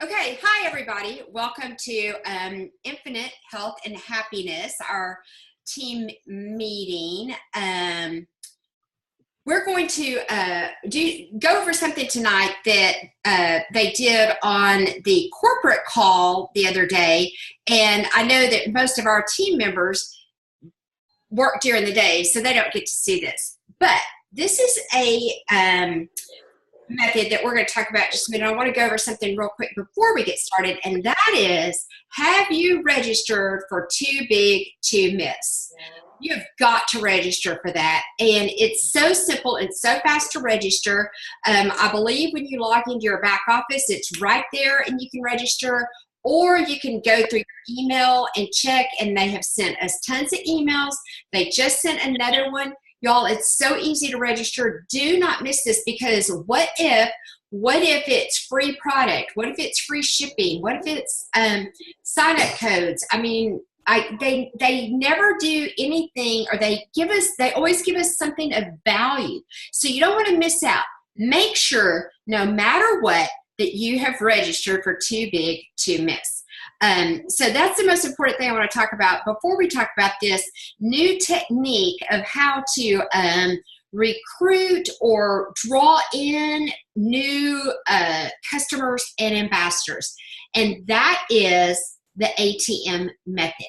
Okay, hi everybody. Welcome to Infinite Health and Happiness, our team meeting. We're going to go over something tonight that they did on the corporate call the other day, and I know that most of our team members work during the day, so they don't get to see this. But this is a method that we're going to talk about in just a minute. I want to go over something real quick before we get started, and that is, have you registered for Too Big to Miss? You've got to register for that, and it's so simple and so fast to register. I believe when you log into your back office, it's right there and you can register, or you can go through your email and check, and they have sent us tons of emails. They just sent another one. Y'all, it's so easy to register. Do not miss this, because what if it's free product? What if it's free shipping? What if it's sign-up codes? I mean, they never do anything, or they always give us something of value. So you don't want to miss out. Make sure, no matter what, that you have registered for Too Big to Miss. So that's the most important thing I want to talk about. Before we talk about this new technique of how to recruit or draw in new customers and ambassadors, and that is the ATM method.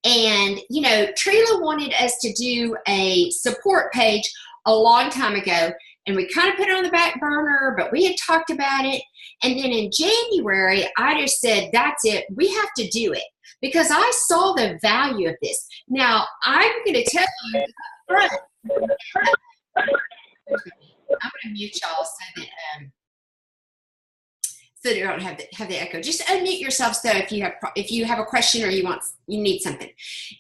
And, you know, Trila wanted us to do a support page a long time ago, and we kind of put it on the back burner, but we had talked about it. And then in January, I just said, that's it. We have to do it, because I saw the value of this. Now, I'm going to tell you up front, I'm going to mute y'all so that you don't have the echo. Just unmute yourselves though if you have a question or you need something.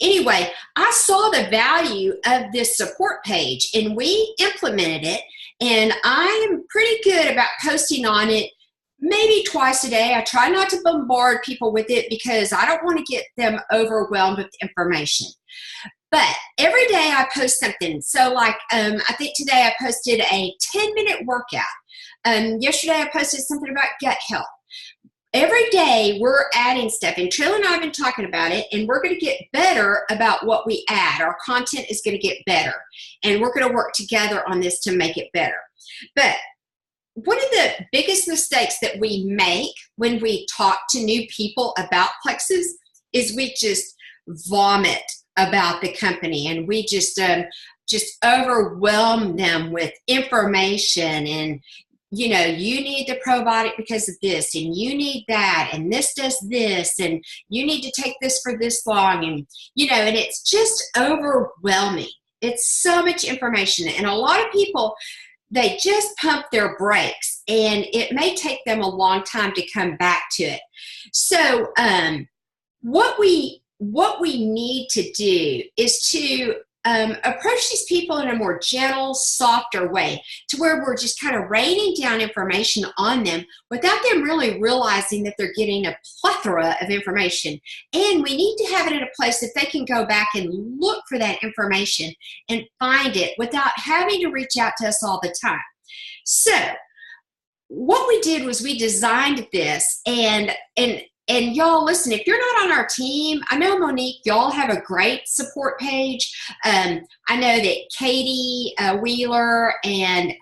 Anyway, I saw the value of this support page, and we implemented it. And I am pretty good about posting on it maybe twice a day. I try not to bombard people with it, because I don't want to get them overwhelmed with information. But every day I post something. So like, I think today I posted a 10-minute workout. Yesterday I posted something about gut health. Every day we're adding stuff, and Trill and I have been talking about it, and we're going to get better about what we add. Our content is going to get better, and we're going to work together on this to make it better. But one of the biggest mistakes that we make when we talk to new people about Plexus is we just vomit about the company, and we just overwhelm them with information, and you know, you need the probiotic because of this, and you need that, and this does this, and you need to take this for this long, and you know, and it's just overwhelming. It's so much information, and a lot of people, they just pump their brakes, and it may take them a long time to come back to it. So what we need to do is to approach these people in a more gentle, softer way, to where we're just kind of raining down information on them without them really realizing that they're getting a plethora of information. And we need to have it in a place that they can go back and look for that information and find it without having to reach out to us all the time. So what we did was we designed this, and y'all, listen, if you're not on our team, I know, Monique, y'all have a great support page. I know that Katie Wheeler and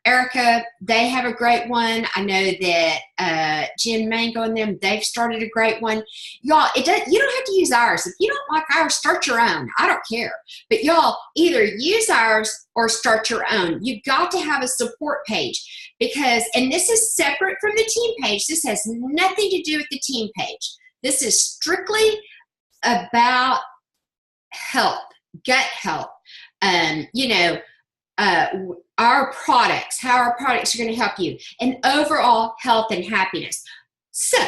Erica, they have a great one. I know that Jen Mango and them, they've started a great one. Y'all, you don't have to use ours. If you don't like ours, start your own. I don't care. But y'all, either use ours or start your own. You've got to have a support page, because, and this is separate from the team page. This has nothing to do with the team page. This is strictly about health, gut health. You know, our products, how our products are going to help you, and overall health and happiness. So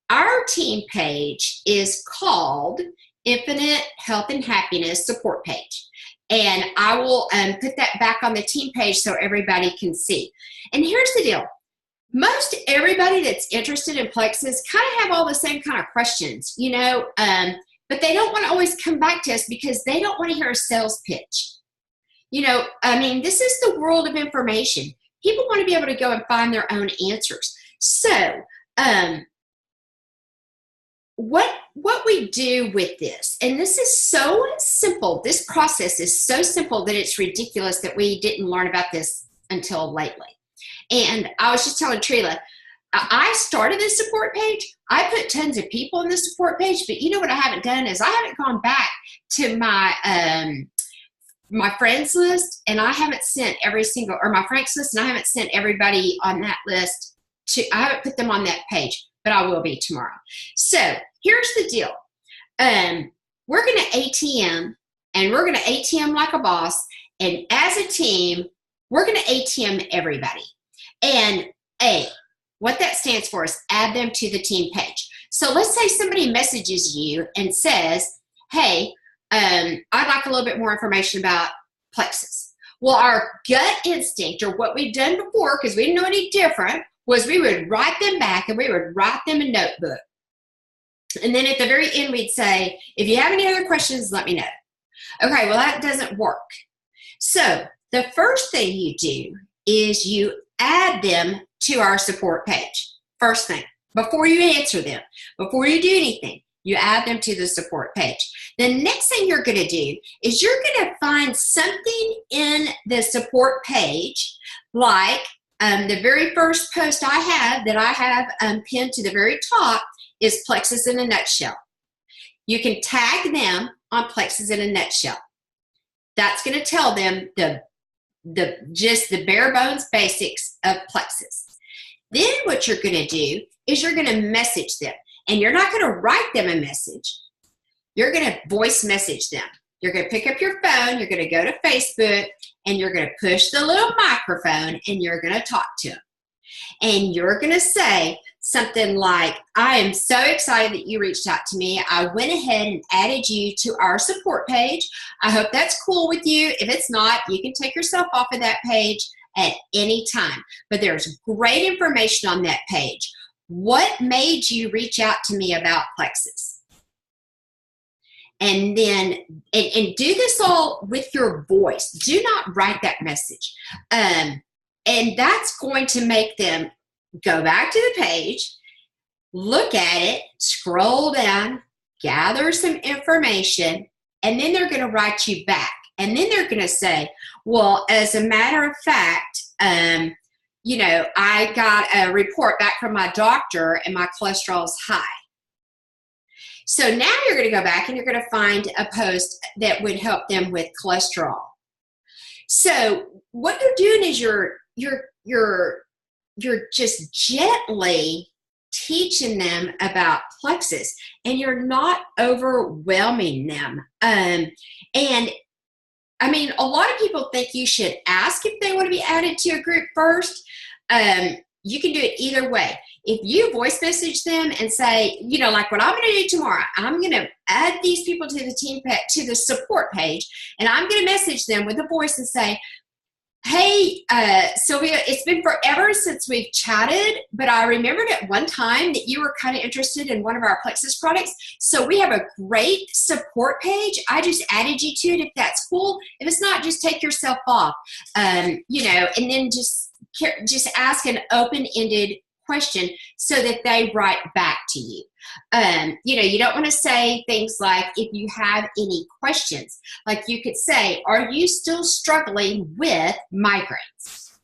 our team page is called Infinite Health and Happiness Support Page. And I will put that back on the team page so everybody can see. And here's the deal. Most everybody that's interested in Plexus kind of have all the same kind of questions, you know, but they don't want to always come back to us because they don't want to hear a sales pitch. You know, I mean, this is the world of information. people want to be able to go and find their own answers. So what we do with this, and this is so simple, this process is so simple that it's ridiculous that we didn't learn about this until lately. And I was just telling Trila, I started this support page. I put tons of people on the support page, but you know what I haven't done is I haven't gone back to my my friends list, and I haven't sent every single, or my friends list, and I haven't sent everybody on that list to, I haven't put them on that page, but I will be tomorrow. So here's the deal. We're going to ATM, and we're going to ATM like a boss, and as a team, we're going to ATM everybody. And what that stands for is add them to the team page. So let's say somebody messages you and says, hey, I'd like a little bit more information about Plexus. Well, our gut instinct, or what we've done before, because we didn't know any different, was we would write them back, and we would write them a notebook. And then at the very end, we'd say, if you have any other questions, let me know. Okay, well, that doesn't work. So the first thing you do is you add them to our support page. First thing, before you answer them, before you do anything, you add them to the support page. The next thing you're going to do is you're going to find something in the support page, like the very first post I have that I have pinned to the very top is Plexus in a nutshell. You can tag them on Plexus in a nutshell. That's going to tell them just the bare bones basics of Plexus. Then what you're going to do is you're going to message them. And you're not going to write them a message. You're going to voice message them. You're going to pick up your phone, you're going to go to Facebook, and you're going to push the little microphone, and you're going to talk to them. And you're going to say something like, I am so excited that you reached out to me. I went ahead and added you to our support page. I hope that's cool with you. If it's not, you can take yourself off of that page at any time. But there's great information on that page. What made you reach out to me about Plexus? And then, and do this all with your voice. Do not write that message. And that's going to make them go back to the page, look at it, scroll down, gather some information, and then they're going to write you back. And then they're going to say, well, as a matter of fact, you know, I got a report back from my doctor and my cholesterol is high. So now you're going to go back and you're going to find a post that would help them with cholesterol. So what you're doing is you're just gently teaching them about Plexus, and you're not overwhelming them. And I mean, a lot of people think you should ask if they want to be added to a group first. You can do it either way. If you voice message them and say, you know, like what I'm going to do tomorrow, I'm going to add these people to the team to the support page, and I'm going to message them with a voice and say, hey, Sylvia, it's been forever since we've chatted, but I remembered at one time that you were kind of interested in one of our Plexus products. So we have a great support page. I just added you to it if that's cool. If it's not, just take yourself off, you know, and then just ask an open-ended question so that they write back to you. You know, you don't want to say things like, if you have any questions, like you could say, are you still struggling with migraines?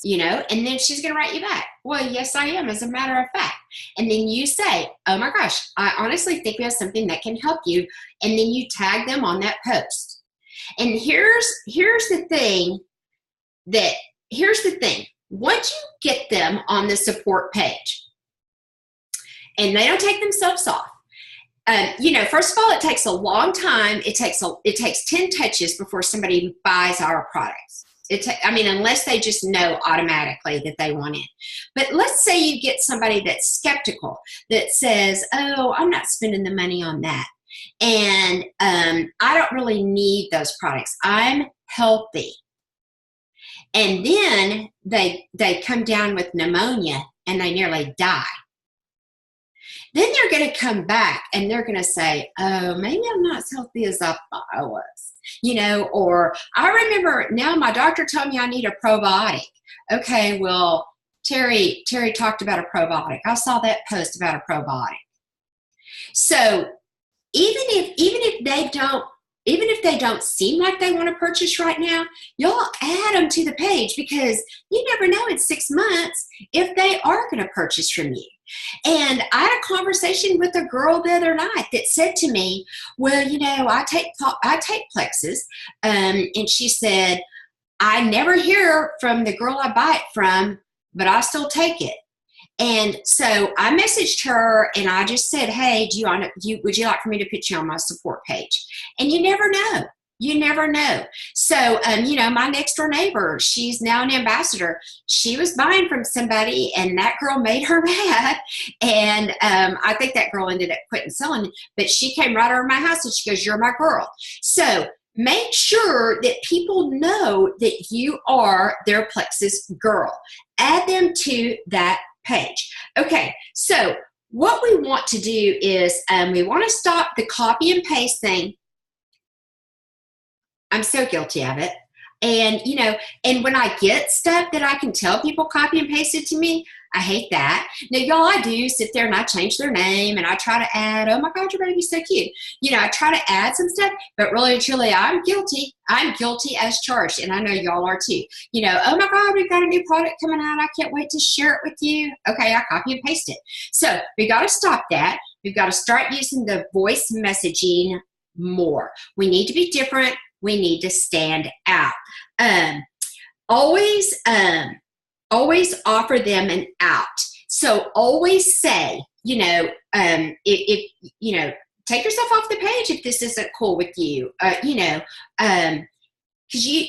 You know, and then she's going to write you back, well, yes, I am, as a matter of fact. And then you say, oh my gosh, I honestly think we have something that can help you. And then you tag them on that post. And here's the thing. Once you get them on the support page and they don't take themselves off, you know, first of all, it takes a long time. It takes 10 touches before somebody buys our products. I mean, unless they just know automatically that they want it. But let's say you get somebody that's skeptical, that says, oh, I'm not spending the money on that. And I don't really need those products. I'm healthy. And then they come down with pneumonia and they nearly die. Then they're going to come back and they're going to say, oh, maybe I'm not as healthy as I thought I was. you know, or I remember now my doctor told me I need a probiotic. Okay, well, Terry talked about a probiotic. I saw that post about a probiotic. So even if they don't seem like they want to purchase right now, y'all add them to the page, because you never know in 6 months if they are going to purchase from you. And I had a conversation with a girl the other night that said to me, well, you know, I take Plexus, and she said, I never hear from the girl I buy it from, but I still take it. And so I messaged her and I just said, hey, would you like for me to put you on my support page? And you never know. You never know. So, you know, my next door neighbor, she's now an ambassador. She was buying from somebody and that girl made her mad. And I think that girl ended up quitting selling, but she came right over my house and she goes, you're my girl. So make sure that people know that you are their Plexus girl. Add them to that page. Okay, so what we want to do is we want to stop the copy and paste thing. I'm so guilty of it. And, you know, and when I get stuff that I can tell people copy and paste it to me, I hate that. Now, y'all, I do sit there and I change their name and I try to add, oh my God, your baby's so cute. You know, I try to add some stuff, but really, truly, I'm guilty. I'm guilty as charged. And I know y'all are too. You know, oh my God, we've got a new product coming out. I can't wait to share it with you. Okay, I copy and paste it. So we got to stop that. We've got to start using the voice messaging more. We need to be different. We need to stand out. Always offer them an out. So always say, you know, if you know, take yourself off the page if this isn't cool with you. You know, because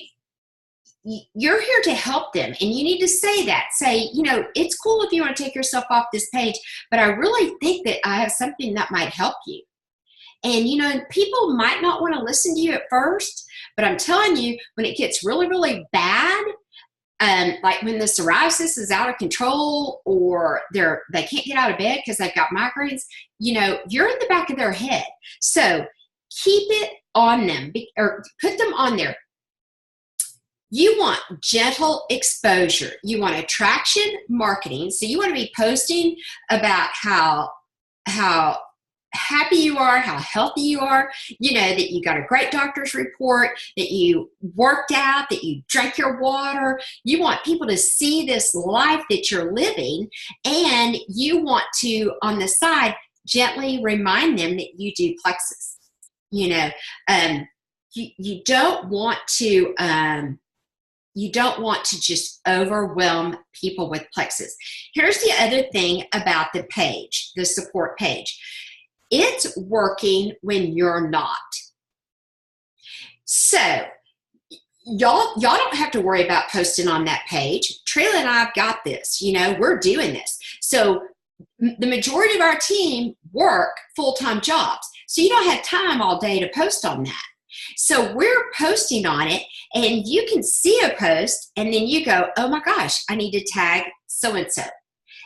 you're here to help them, and you need to say that. Say, you know, it's cool if you want to take yourself off this page, but I really think that I have something that might help you. And, you know, people might not want to listen to you at first, but I'm telling you, when it gets really, really bad, like when the psoriasis is out of control or they can't get out of bed because they've got migraines, you know, you're in the back of their head. So keep it on them or put them on there. You want gentle exposure. You want attraction marketing. So you want to be posting about how happy you are, how healthy you are, you know, that you got a great doctor's report, that you worked out, that you drank your water. You want people to see this life that you're living, and you want to, on the side, gently remind them that you do Plexus. You know, you don't want to just overwhelm people with Plexus. Here's the other thing about the page, the support page. It's working when you're not. So y'all don't have to worry about posting on that page. Trilla and I have got this. You know, we're doing this. So the majority of our team work full-time jobs. So you don't have time all day to post on that. So we're posting on it, and you can see a post, and then you go, oh my gosh, I need to tag so-and-so.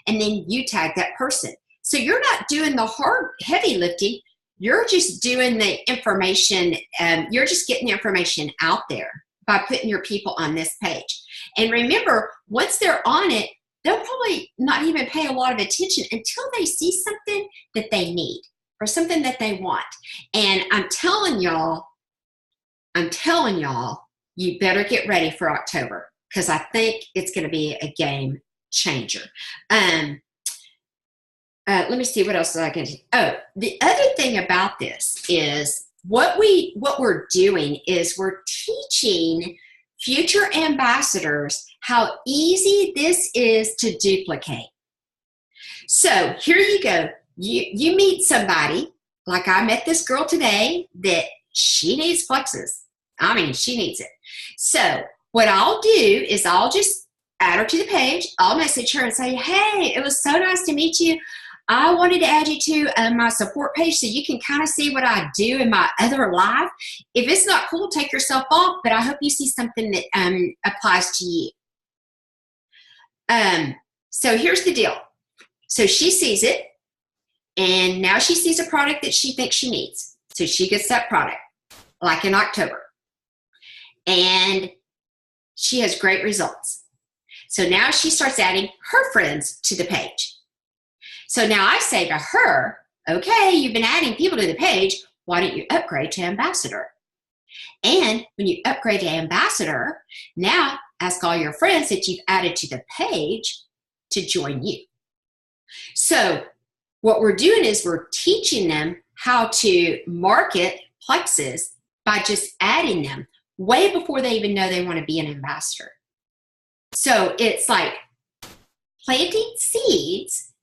And then you tag that person. So you're not doing the hard, heavy lifting. You're just doing the information, you're just getting the information out there by putting your people on this page. And remember, once they're on it, they'll probably not even pay a lot of attention until they see something that they need or something that they want. And I'm telling y'all, you better get ready for October, because I think it's going to be a game changer. Let me see what else I can do. Oh, the other thing about this is what we're doing is we're teaching future ambassadors how easy this is to duplicate. So here you go. You meet somebody, like I met this girl today that she needs Plexus. I mean, she needs it. So what I'll do is I'll just add her to the page. I'll message her and say, hey, it was so nice to meet you. I wanted to add you to my support page so you can kind of see what I do in my other life. If it's not cool, take yourself off, but I hope you see something that applies to you. So here's the deal. So she sees it, and now she sees a product that she thinks she needs. So she gets that product, like in October. And she has great results. So now she starts adding her friends to the page. So now I say to her, okay, you've been adding people to the page. Why don't you upgrade to ambassador? And when you upgrade to ambassador, now ask all your friends that you've added to the page to join you. So what we're doing is we're teaching them how to market Plexus by just adding them way before they even know they want to be an ambassador. So it's like planting seeds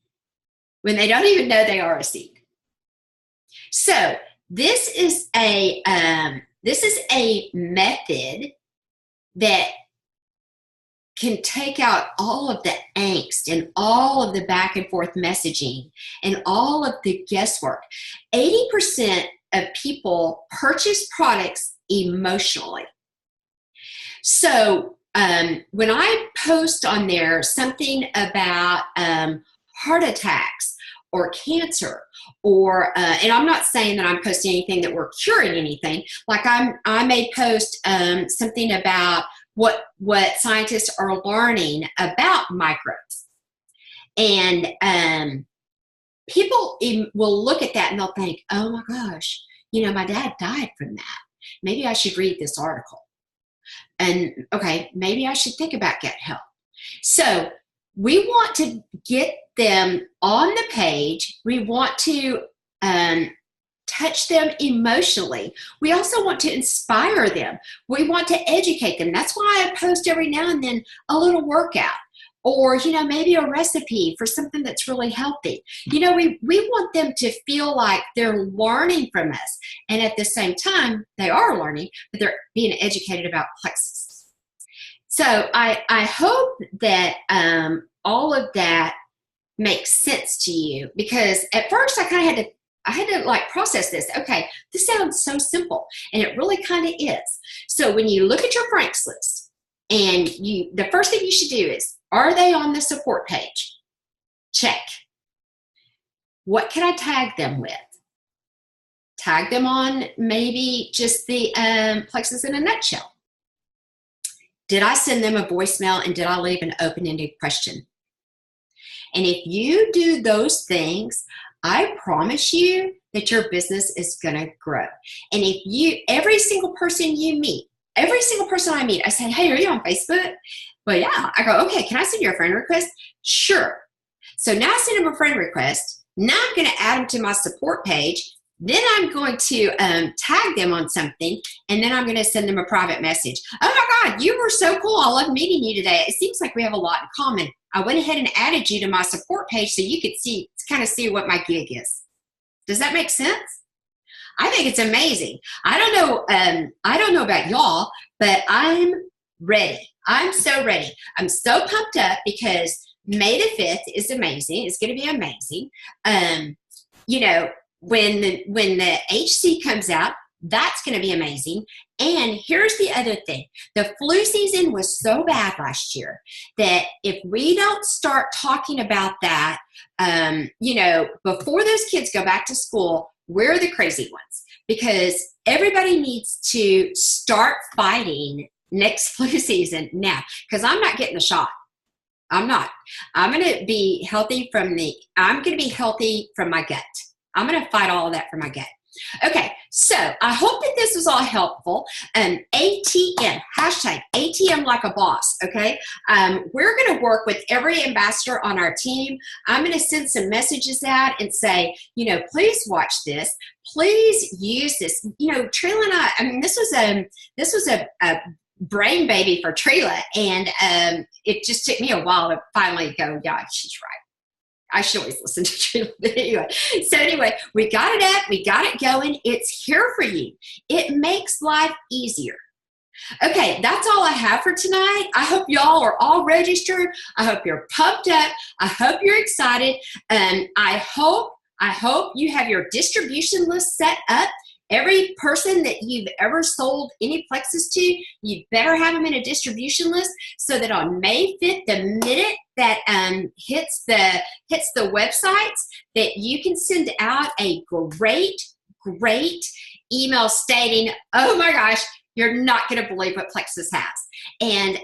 when they don't even know they are a seed. So this is a method that can take out all of the angst and all of the back and forth messaging and all of the guesswork. 80% of people purchase products emotionally. So when I post on there something about heart attacks or cancer, or and I'm not saying that I'm posting anything that we're curing anything. Like I may post something about what scientists are learning about microbes, and people will look at that and they'll think, oh my gosh, my dad died from that. Maybe I should read this article. And okay, maybe I should think about gut health. So we want to get them on the page. We want to touch them emotionally. We also want to inspire them. We want to educate them. That's why I post every now and then a little workout, or maybe a recipe for something that's really healthy. We want them to feel like they're learning from us, and at the same time they are learning, but they're being educated about Plexus. So I hope that all of that makes sense to you, because at first I kind of had to like process this. Okay, this sounds so simple, and it really kind of is. So when you look at your Franks list, and the first thing you should do is, are they on the support page? Check. What can I tag them with? Tag them on maybe just the Plexus in a nutshell. Did I send them a voicemail, and did I leave an open-ended question? And if you do those things, I promise you that your business is going to grow. And if every single person I meet, I say, hey, are you on Facebook? Well, yeah. I go, okay, can I send you a friend request? Sure. So now I send them a friend request. Now I'm going to add them to my support page. Then I'm going to tag them on something, and then I'm going to send them a private message. Oh my God, you were so cool. I love meeting you today. It seems like we have a lot in common. I went ahead and added you to my support page so you could kind of see what my gig is. Does that make sense? I think it's amazing. I don't know about y'all, but I'm ready. I'm so ready. I'm so pumped up because May the 5th is amazing. It's going to be amazing. When the HC comes out, that's going to be amazing. And here's the other thing. The flu season was so bad last year that if we don't start talking about that, before those kids go back to school, we're the crazy ones, because everybody needs to start fighting next flu season now, because I'm not getting the shot. I'm not. I'm going to be healthy from my gut. I'm going to fight all of that from my gut. Okay, so I hope that this was all helpful. ATM, hashtag ATM like a boss, okay? We're going to work with every ambassador on our team. I'm going to send some messages out and say, please watch this. Please use this. Trila and I mean, this was a brain baby for Trila, and it just took me a while to finally go, yeah, she's right. I should always listen to Trila. But anyway, we got it up. We got it going. It's here for you. It makes life easier. Okay, that's all I have for tonight. I hope y'all are all registered. I hope you're pumped up. I hope you're excited. I hope you have your distribution list set up. Every person that you've ever sold any Plexus to, you better have them in a distribution list, so that on May 5th, the minute that hits the websites, that you can send out a great email stating, oh my gosh, You're not going to believe what Plexus has. And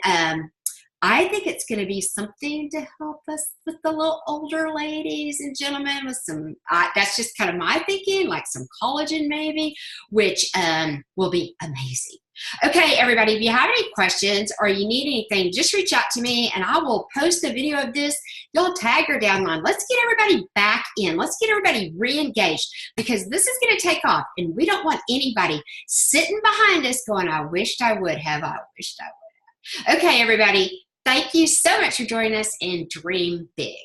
I think it's going to be something to help us with the little older ladies and gentlemen with some, that's just kind of my thinking, like some collagen maybe, which will be amazing. Okay, everybody, if you have any questions or you need anything, just reach out to me and I will post a video of this. You'll tag her down line. Let's get everybody back in. Let's get everybody re-engaged because this is going to take off and we don't want anybody sitting behind us going, I wished I would have, I wished I would have. Okay, everybody, thank you so much for joining us and dream big.